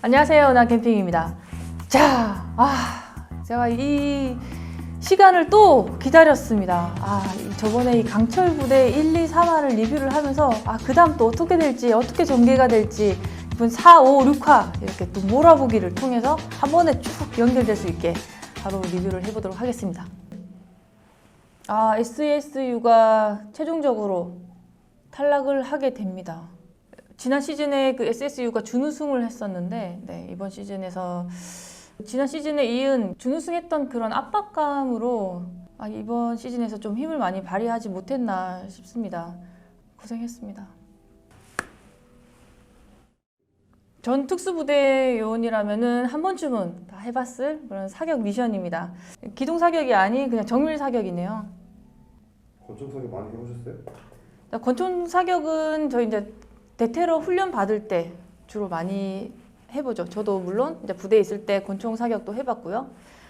안녕하세요, 은하캠핑입니다. 자, 제가 이 시간을 또 기다렸습니다. 저번에 이 강철 부대 1, 2, 3화를 리뷰를 하면서 그 다음 또 어떻게 될지, 어떻게 전개가 될지 이번 4, 5, 6화 이렇게 또 몰아보기를 통해서 한 번에 쭉 연결될 수 있게 바로 리뷰를 해보도록 하겠습니다. SSU가 최종적으로 탈락을 하게 됩니다. 지난 시즌에 그 SSU가 준우승을 했었는데 이번 시즌에서 지난 시즌에 이은 준우승했던 그런 압박감으로 이번 시즌에서 좀 힘을 많이 발휘하지 못했나 싶습니다. 고생했습니다. 전 특수부대 요원이라면은 한 번쯤은 다 해봤을 그런 사격 미션입니다. 기동 사격이 아닌 그냥 정밀 사격이네요. 권총 사격 많이 해보셨어요? 권총 사격은 저희 이제 대테러 훈련 받을 때 주로 많이 해보죠. 저도 물론 이제 부대에 있을 때 권총 사격도 해봤고요.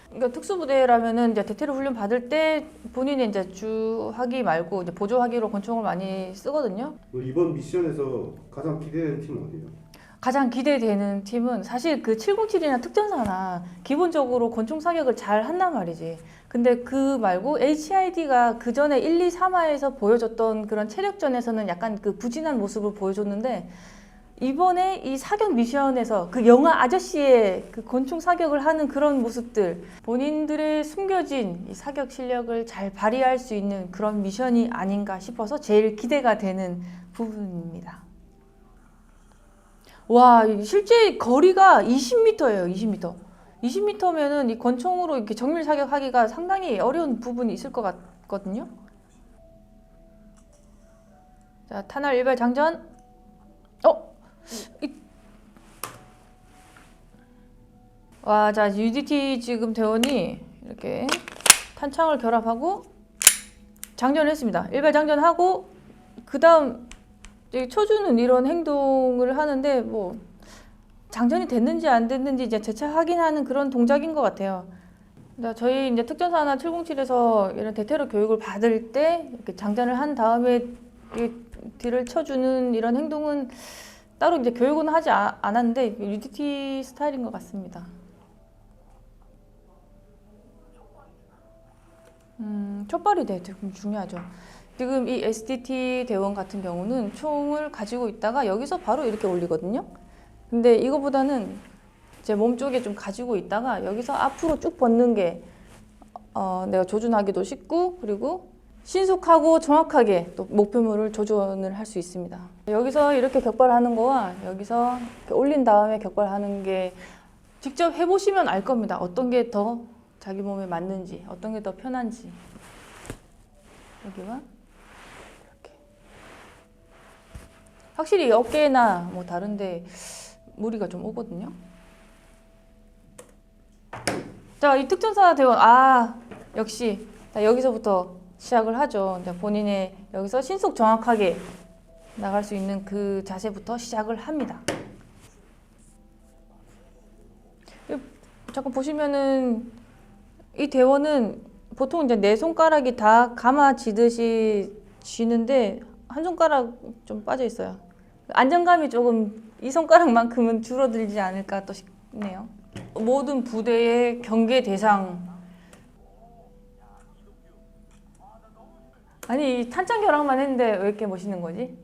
그러니까 특수부대라면은 이제 대테러 훈련 받을 때 본인이 이제 주하기 말고 이제 보조하기로 권총을 많이 쓰거든요. 이번 미션에서 가장 기대되는 팀은 어디예요? 가장 기대되는 팀은 사실 그 707이나 특전사나 기본적으로 권총 사격을 잘 한단 말이지. 근데 그 말고 HID가 그 전에 1, 2, 3화에서 보여줬던 그런 체력전에서는 약간 그 부진한 모습을 보여줬는데 이번에 이 사격 미션에서 그 영화 아저씨의 그 권총 사격을 하는 그런 모습들, 본인들의 숨겨진 이 사격 실력을 잘 발휘할 수 있는 그런 미션이 아닌가 싶어서 제일 기대가 되는 부분입니다. 와, 실제 거리가 20m예요, 20m. 20m면은 이 권총으로 이렇게 정밀 사격하기가 상당히 어려운 부분이 있을 것 같거든요. 자, 탄알 일발 장전. 자, UDT 지금 대원이 이렇게 탄창을 결합하고 장전을 했습니다. 일발 장전하고 그 다음 쳐주는 이런 행동을 하는데 뭐 장전이 됐는지 안 됐는지 이제 재차 확인하는 그런 동작인 것 같아요. 저희 이제 특전사나 707에서 이런 대테러 교육을 받을 때 이렇게 장전을 한 다음에 뒤를 쳐주는 이런 행동은 따로 이제 교육은 하지 않았는데 UDT 스타일인 것 같습니다. 촉발이 되게 중요하죠. 지금 이 SDT 대원 같은 경우는 총을 가지고 있다가 여기서 바로 이렇게 올리거든요. 근데 이거보다는 제 몸 쪽에 좀 가지고 있다가 여기서 앞으로 쭉 뻗는 게 내가 조준하기도 쉽고 그리고 신속하고 정확하게 또 목표물을 조준을 할 수 있습니다. 여기서 이렇게 격발하는 거와 여기서 이렇게 올린 다음에 격발하는 게 직접 해보시면 알 겁니다. 어떤 게 더 자기 몸에 맞는지, 어떤 게 더 편한지. 여기와 이렇게. 확실히 어깨나 뭐 다른데 무리가 좀 오거든요. 자, 이 특전사 대원, 역시 여기서부터 시작을 하죠. 본인의 여기서 신속 정확하게 나갈 수 있는 그 자세부터 시작을 합니다. 잠깐 보시면은 이 대원은 보통 이제 네 손가락이 다 감아지듯이 쥐는데 한 손가락 좀 빠져 있어요. 안정감이 조금 이 손가락만큼은 줄어들지 않을까 또 싶네요. 모든 부대의 경계 대상. 아니, 이 탄창 결합만 했는데 왜 이렇게 멋있는 거지?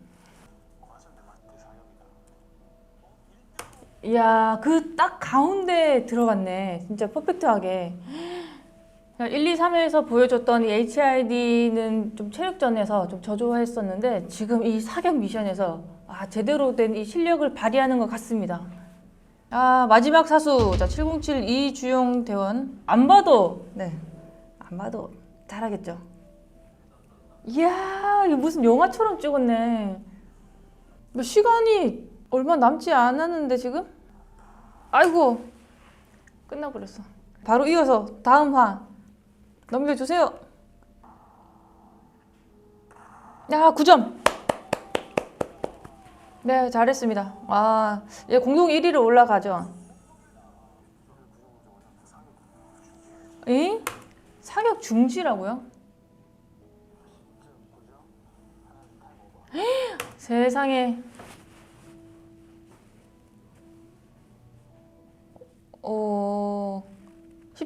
이야, 그 딱 가운데 들어갔네. 진짜 퍼펙트하게. 1, 2, 3회에서 보여줬던 이 HID는 좀 체력전에서 좀 저조했었는데 지금 이 사격 미션에서 제대로 된 이 실력을 발휘하는 것 같습니다. 마지막 사수. 자, 707 이주영 대원. 안 봐도 잘하겠죠. 이야, 이거 무슨 영화처럼 찍었네. 시간이 얼마 남지 않았는데 지금? 아이고, 끝나버렸어. 바로 이어서 다음 화 넘겨주세요. 9점. 네, 잘했습니다. 얘 공동 1위로 올라가죠. 에? 사격 중지라고요? 세상에.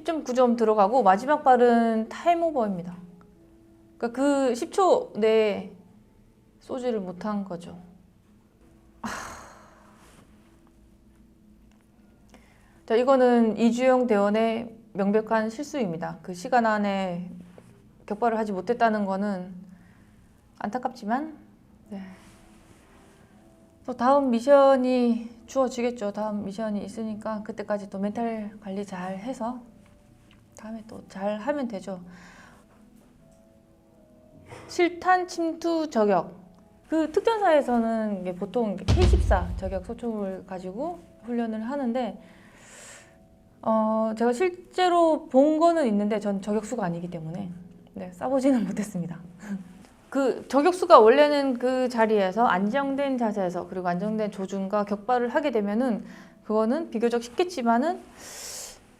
10.9점 들어가고 마지막 발은 타임오버입니다. 그러니까 그 10초 내에 쏘지를 못한 거죠. 자, 이거는 이주영 대원의 명백한 실수입니다. 그 시간 안에 격발을 하지 못했다는 거는 안타깝지만, 네. 또 다음 미션이 주어지겠죠. 다음 미션이 있으니까 그때까지 또 멘탈 관리 잘 해서 다음에 또 잘 하면 되죠. 실탄 침투 저격. 그 특전사에서는 이게 보통 K14 저격 소총을 가지고 훈련을 하는데, 제가 실제로 본 거는 있는데 전 저격수가 아니기 때문에 네, 쏴보지는 못했습니다. 그 저격수가 원래는 그 자리에서 안정된 자세에서 그리고 안정된 조준과 격발을 하게 되면은 그거는 비교적 쉽겠지만은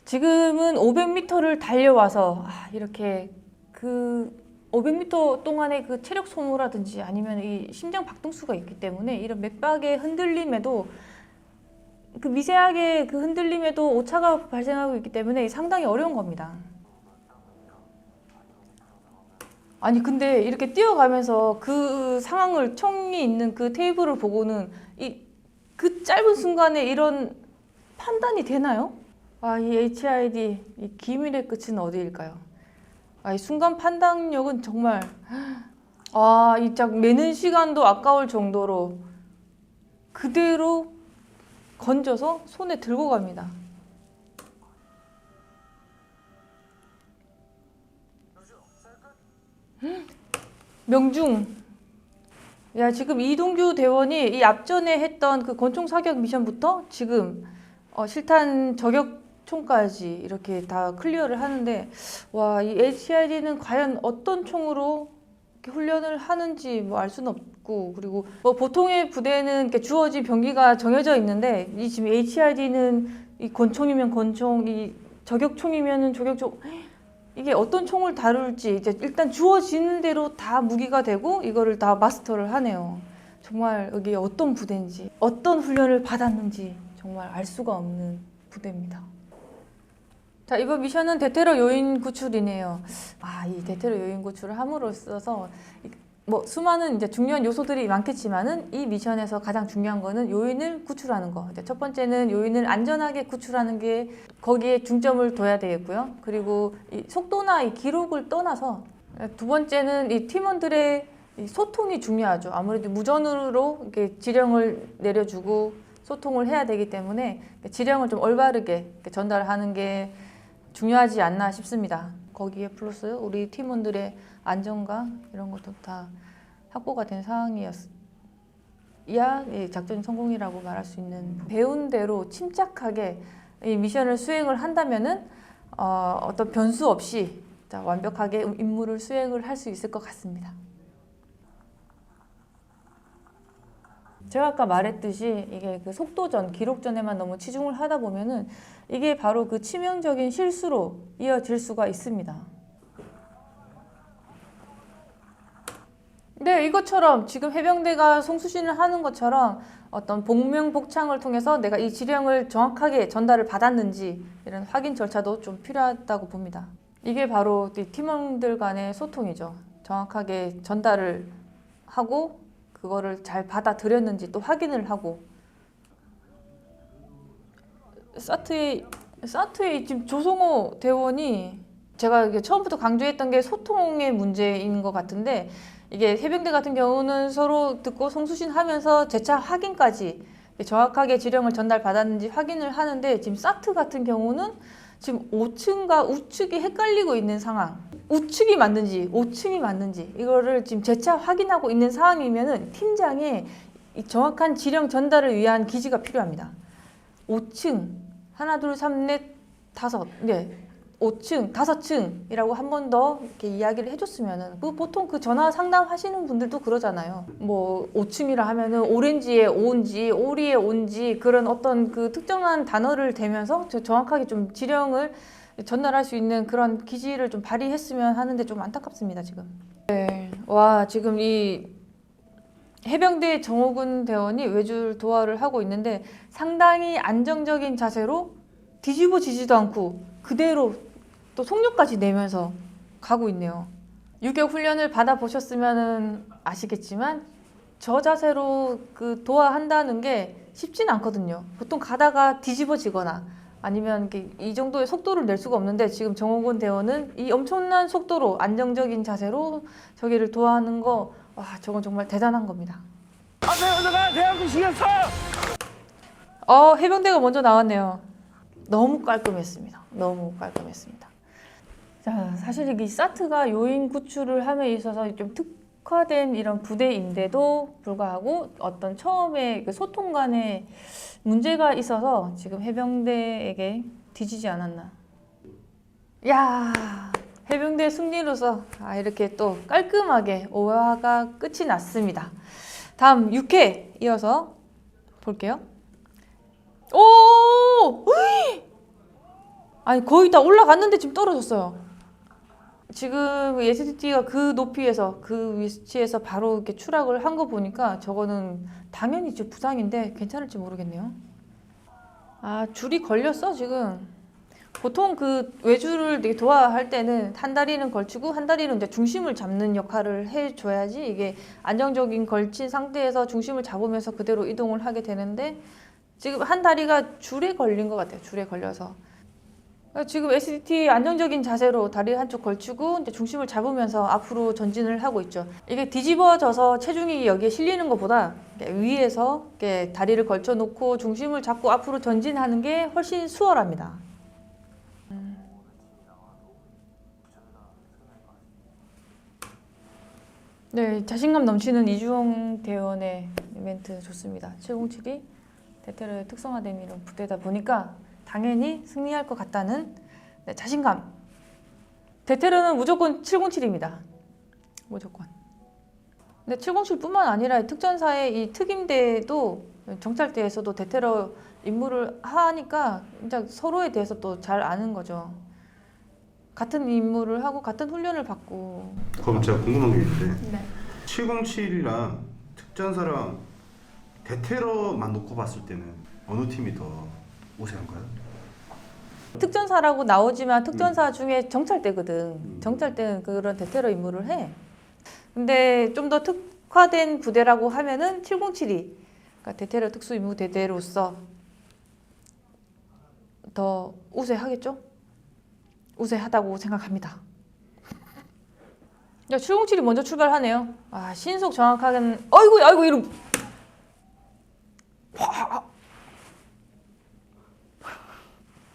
지금은 500m를 달려와서 이렇게 그 500m 동안의 그 체력 소모라든지 아니면 이 심장 박동수가 있기 때문에 이런 맥박의 흔들림에도 그 미세하게 그 흔들림에도 오차가 발생하고 있기 때문에 상당히 어려운 겁니다. 아니 근데 이렇게 뛰어가면서 그 상황을 총이 있는 그 테이블을 보고는 그 짧은 순간에 이런 판단이 되나요? 이 HID 이 기밀의 끝은 어디일까요? 이 순간 판단력은 정말 이 짝 매는 시간도 아까울 정도로 그대로 건져서 손에 들고 갑니다. 명중. 야, 지금 이동규 대원이 이 앞전에 했던 그 권총 사격 미션부터 지금 실탄 저격총까지 이렇게 다 클리어를 하는데, 와, 이 HID는 과연 어떤 총으로 이렇게 훈련을 하는지 뭐 알 수는 없고, 그리고 뭐 보통의 부대는 이렇게 주어진 병기가 정해져 있는데 이 지금 HID는 이 권총이면 권총, 이 저격총이면은 저격총, 이게 어떤 총을 다룰지 이제 일단 주어지는 대로 다 무기가 되고 이거를 다 마스터를 하네요. 정말 여기 어떤 부대인지 어떤 훈련을 받았는지 정말 알 수가 없는 부대입니다. 자, 이번 미션은 대테러 요인 구출이네요. 이 대테러 요인 구출을 함으로써 뭐 수많은 이제 중요한 요소들이 많겠지만은 이 미션에서 가장 중요한 거는 요인을 구출하는 거. 이제 첫 번째는 요인을 안전하게 구출하는 게 거기에 중점을 둬야 되겠고요. 그리고 이 속도나 이 기록을 떠나서 두 번째는 이 팀원들의 이 소통이 중요하죠. 아무래도 무전으로 이렇게 지령을 내려주고 소통을 해야 되기 때문에 지령을 좀 올바르게 전달하는 게 중요하지 않나 싶습니다. 거기에 플러스 우리 팀원들의 안전과 이런 것도 다 확보가 된 상황이어야 작전 성공이라고 말할 수 있는, 배운 대로 침착하게 이 미션을 수행을 한다면은 어떤 변수 없이 완벽하게 임무를 수행을 할 수 있을 것 같습니다. 제가 아까 말했듯이 이게 그 속도전, 기록전에만 너무 치중을 하다 보면은 이게 바로 그 치명적인 실수로 이어질 수가 있습니다. 네, 이것처럼 지금 해병대가 송수신을 하는 것처럼 어떤 복명복창을 통해서 내가 이 지령을 정확하게 전달을 받았는지 이런 확인 절차도 좀 필요하다고 봅니다. 이게 바로 팀원들 간의 소통이죠. 정확하게 전달을 하고 그거를 잘 받아들였는지 또 확인을 하고. 사트의 지금 조성호 대원이 제가 이게 처음부터 강조했던 게 소통의 문제인 것 같은데, 이게 해병대 같은 경우는 서로 듣고 송수신하면서 재차 확인까지 정확하게 지령을 전달받았는지 확인을 하는데, 지금 사트 같은 경우는 지금 5층과 우측이 헷갈리고 있는 상황, 우측이 맞는지 5층이 맞는지 이거를 지금 재차 확인하고 있는 상황이면은 팀장의 이 정확한 지령 전달을 위한 기지가 필요합니다. 5층 하나 둘 삼 넷 다섯, 5층, 5층이라고 한 번 더 이렇게 이야기를 해줬으면은, 보통 그 전화 상담하시는 분들도 그러잖아요. 뭐 5층이라 하면은 오렌지에 온지, 오리에 온지 그런 어떤 그 특정한 단어를 대면서 정확하게 좀 지령을 전달할 수 있는 그런 기지를 좀 발휘했으면 하는데 좀 안타깝습니다, 지금. 네, 와, 지금 이 해병대 정호근 대원이 외줄 도하를 하고 있는데 상당히 안정적인 자세로 뒤집어지지도 않고 그대로 또 속력까지 내면서 가고 있네요. 유격 훈련을 받아보셨으면 아시겠지만 저 자세로 그 도하한다는 게 쉽지는 않거든요. 보통 가다가 뒤집어지거나 아니면 이렇게 이 정도의 속도를 낼 수가 없는데 지금 정호곤 대원은 이 엄청난 속도로 안정적인 자세로 저기를 도하하는 거, 와, 저건 정말 대단한 겁니다. 앞에 여자가 대학교 신경 써! 해병대가 먼저 나왔네요. 너무 깔끔했습니다. 너무 깔끔했습니다. 자, 사실 이 사트가 요인 구출을 함에 있어서 좀 특화된 이런 부대인데도 불구하고 어떤 처음에 그 소통 간에 문제가 있어서 지금 해병대에게 뒤지지 않았나. 야, 해병대 승리로서 이렇게 또 깔끔하게 5화가 끝이 났습니다. 다음 6회 이어서 볼게요. 오! 아니 거의 다 올라갔는데 지금 떨어졌어요. 지금 SDT가 그 높이에서 그 위치에서 바로 이렇게 추락을 한 거 보니까 저거는 당연히 좀 부상인데 괜찮을지 모르겠네요. 줄이 걸렸어 지금. 보통 그 외주를 되게 도하할 때는 한 다리는 걸치고 한 다리는 이제 중심을 잡는 역할을 해줘야지 이게 안정적인 걸친 상태에서 중심을 잡으면서 그대로 이동을 하게 되는데 지금 한 다리가 줄에 걸린 것 같아요. 줄에 걸려서. 지금 SDT 안정적인 자세로 다리 한쪽 걸치고 이제 중심을 잡으면서 앞으로 전진을 하고 있죠. 이게 뒤집어져서 체중이 여기에 실리는 것보다 위에서 이렇게 다리를 걸쳐 놓고 중심을 잡고 앞으로 전진하는 게 훨씬 수월합니다. 네, 자신감 넘치는 이주홍 대원의 멘트 좋습니다. 707이 대테러의 특성화된 이런 부대다 보니까 당연히 승리할 것 같다는 자신감. 대테러는 무조건 707입니다. 무조건. 근데 707뿐만 아니라 특전사의 이 특임대도 정찰대에서도 대테러 임무를 하니까 진짜 서로에 대해서 또 잘 아는 거죠. 같은 임무를 하고 같은 훈련을 받고. 그럼 제가 궁금한 게 있는데 네. 707이랑 특전사랑 대테러만 놓고 봤을 때는 어느 팀이 더 우세한가요? 특전사라고 나오지만 특전사 중에 정찰대거든. 정찰대는 그런 대테러 임무를 해. 근데 좀 더 특화된 부대라고 하면은 707이 그러니까 대테러 특수임무 대대로서 더 우세하겠죠? 우세하다고 생각합니다. 707이 먼저 출발하네요. 신속 정확하게. 아이고 이름.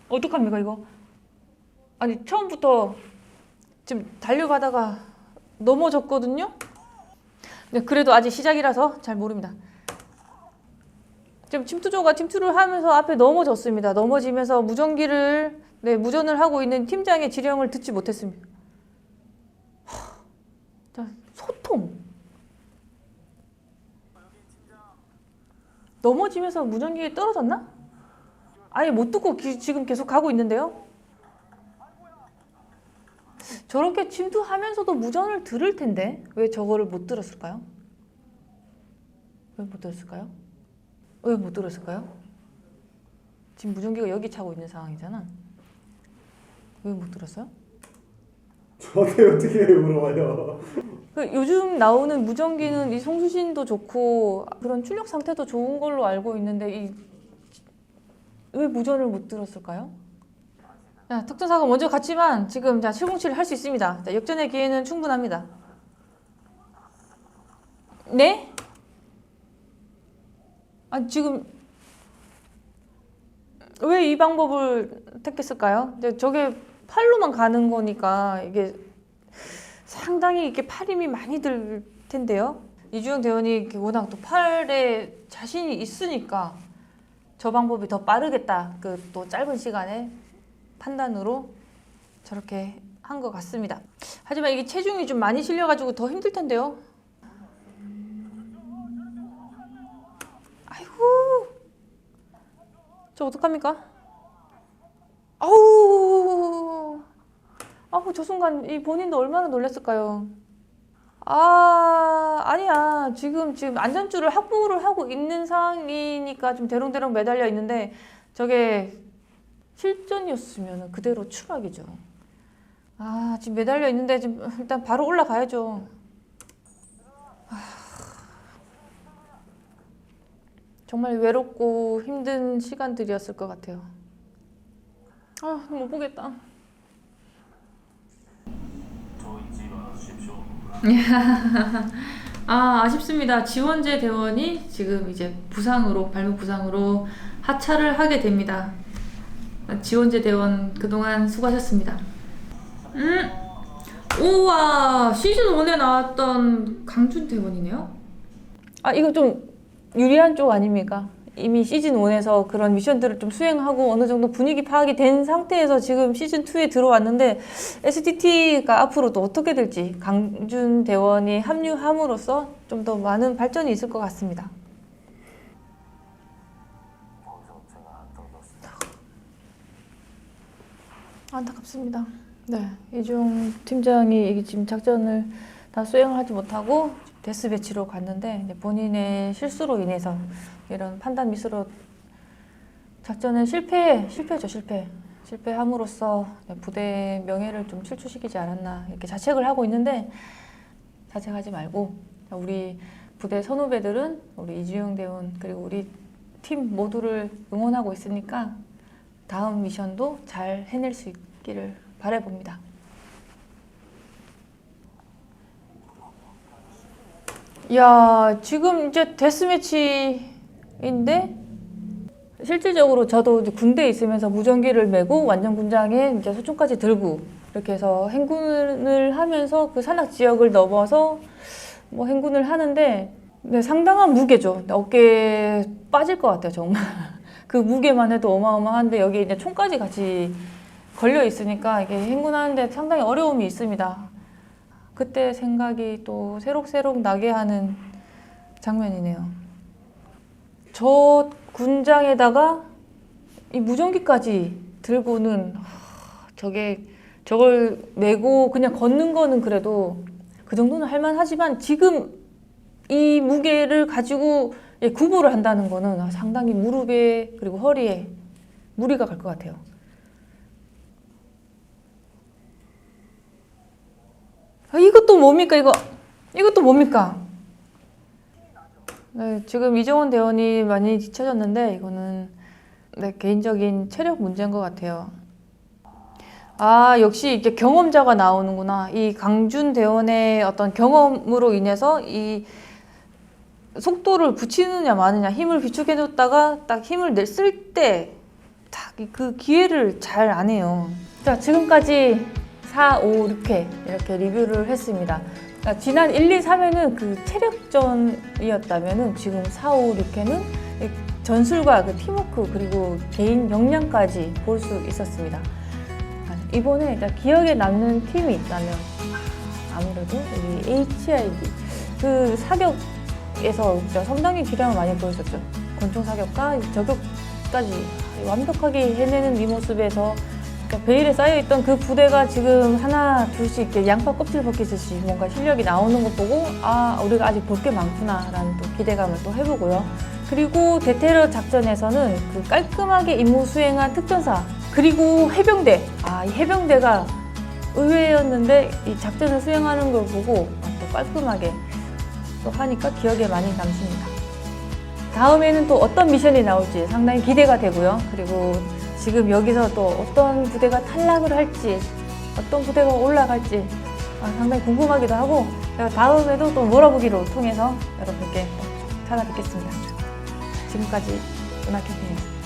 어떡합니까 이거? 아니 처음부터 지금 달려가다가 넘어졌거든요? 네, 그래도 아직 시작이라서 잘 모릅니다. 지금 침투조가 침투를 하면서 앞에 넘어졌습니다. 넘어지면서 무전기를 무전을 하고 있는 팀장의 지령을 듣지 못했습니다. 자, 소통. 넘어지면서 무전기에 떨어졌나? 아예 못 듣고 지금 계속 가고 있는데요. 저렇게 침투하면서도 무전을 들을 텐데 왜 저거를 못 들었을까요? 왜 못 들었을까요? 왜 못 들었을까요? 지금 무전기가 여기 차고 있는 상황이잖아. 왜 못 들었어요? 저한테 어떻게 물어봐요? 요즘 나오는 무전기는 이 송수신도 좋고 그런 출력 상태도 좋은 걸로 알고 있는데 왜 무전을 못 들었을까요? 자, 특전사가 먼저 갔지만 지금 707을 할 수 있습니다. 자, 역전의 기회는 충분합니다. 네? 지금 왜 이 방법을 택했을까요? 저게 팔로만 가는 거니까 이게 상당히 이렇게 팔 힘이 많이 들 텐데요. 이주영 대원이 워낙 또 팔에 자신이 있으니까 저 방법이 더 빠르겠다. 그 또 짧은 시간에 판단으로 저렇게 한 것 같습니다. 하지만 이게 체중이 좀 많이 실려가지고 더 힘들 텐데요. 아이고, 저 어떡합니까? 아우, 저 순간 이 본인도 얼마나 놀랐을까요? 아니야. 지금 안전줄을 확보를 하고 있는 상황이니까 좀 대롱대롱 매달려 있는데 저게 실전이었으면 그대로 추락이죠. 아, 지금 매달려 있는데 지금 일단 바로 올라가야죠. 정말 외롭고 힘든 시간들이었을 것 같아요. 아, 못 보겠다. 아, 아쉽습니다. 지원재 대원이 지금 이제 부상으로, 발목 부상으로 하차를 하게 됩니다. 지원재 대원 그동안 수고하셨습니다. 우와, 시즌 1에 나왔던 강준 대원이네요. 아, 이거 좀 유리한 쪽 아닙니까? 이미 시즌 1에서 그런 미션들을 좀 수행하고 어느 정도 분위기 파악이 된 상태에서 지금 시즌 2에 들어왔는데 STT가 앞으로 또 어떻게 될지 강준 대원이 합류함으로써 좀 더 많은 발전이 있을 것 같습니다. 안타깝습니다. 네, 이중 팀장이 이게 지금 작전을 다 수행을 하지 못하고 데스 배치로 갔는데 이제 본인의 실수로 인해서 이런 판단 미스로 작전은 실패죠. 실패함으로써 부대 명예를 좀 실추시키지 않았나 이렇게 자책을 하고 있는데 자책하지 말고 우리 부대 선후배들은 우리 이주영 대원 그리고 우리 팀 모두를 응원하고 있으니까 다음 미션도 잘 해낼 수 있기를 바라봅니다. 야, 지금 이제 데스매치인데 실질적으로 저도 이제 군대에 있으면서 무전기를 메고 완전 군장에 이제 소총까지 들고 이렇게 해서 행군을 하면서 그 산악 지역을 넘어서 뭐 행군을 하는데 네, 상당한 무게죠. 어깨에 빠질 것 같아요, 정말. 그 무게만 해도 어마어마한데 여기 이제 총까지 같이 걸려 있으니까 이게 행군하는데 상당히 어려움이 있습니다. 그때 생각이 또 새록새록 나게 하는 장면이네요. 저 군장에다가 이 무전기까지 들고는 저걸 메고 그냥 걷는 거는 그래도 그 정도는 할만하지만 지금 이 무게를 가지고 구보를 한다는 거는 상당히 무릎에 그리고 허리에 무리가 갈 것 같아요. 아, 이것도 뭡니까 이것도 뭡니까? 네, 지금 이정원 대원이 많이 뒤처졌는데 이거는 네, 개인적인 체력 문제인 것 같아요. 아, 역시 이게 경험자가 나오는구나. 이 강준 대원의 어떤 경험으로 인해서 이 속도를 붙이느냐 마느냐 힘을 비축해줬다가 딱 힘을 쓸 때 딱 그 기회를 잘 안 해요. 자, 지금까지 4, 5, 6회 이렇게 리뷰를 했습니다. 그러니까 지난 1, 2, 3회는 그 체력전이었다면은 지금 4, 5, 6회는 전술과 그 팀워크 그리고 개인 역량까지 볼 수 있었습니다. 이번에 일단 기억에 남는 팀이 있다면 아무래도 이 HID 그 사격에서 진짜 상당히 기량을 많이 보여줬죠. 권총 사격과 저격까지 완벽하게 해내는 이 모습에서 그러니까 베일에 쌓여있던 그 부대가 지금 하나 둘씩 이렇게 양파 껍질 벗기듯이 뭔가 실력이 나오는 거 보고 아, 우리가 아직 볼 게 많구나 라는 또 기대감을 또 해보고요. 그리고 대테러 작전에서는 그 깔끔하게 임무 수행한 특전사 그리고 해병대 이 해병대가 의외였는데 이 작전을 수행하는 걸 보고 또 깔끔하게 또 하니까 기억에 많이 남습니다. 다음에는 또 어떤 미션이 나올지 상당히 기대가 되고요. 그리고 지금 여기서 또 어떤 부대가 탈락을 할지 어떤 부대가 올라갈지 상당히 궁금하기도 하고 제가 다음에도 또 몰아보기로 통해서 여러분께 찾아뵙겠습니다. 지금까지 은하캠핑이었습니다.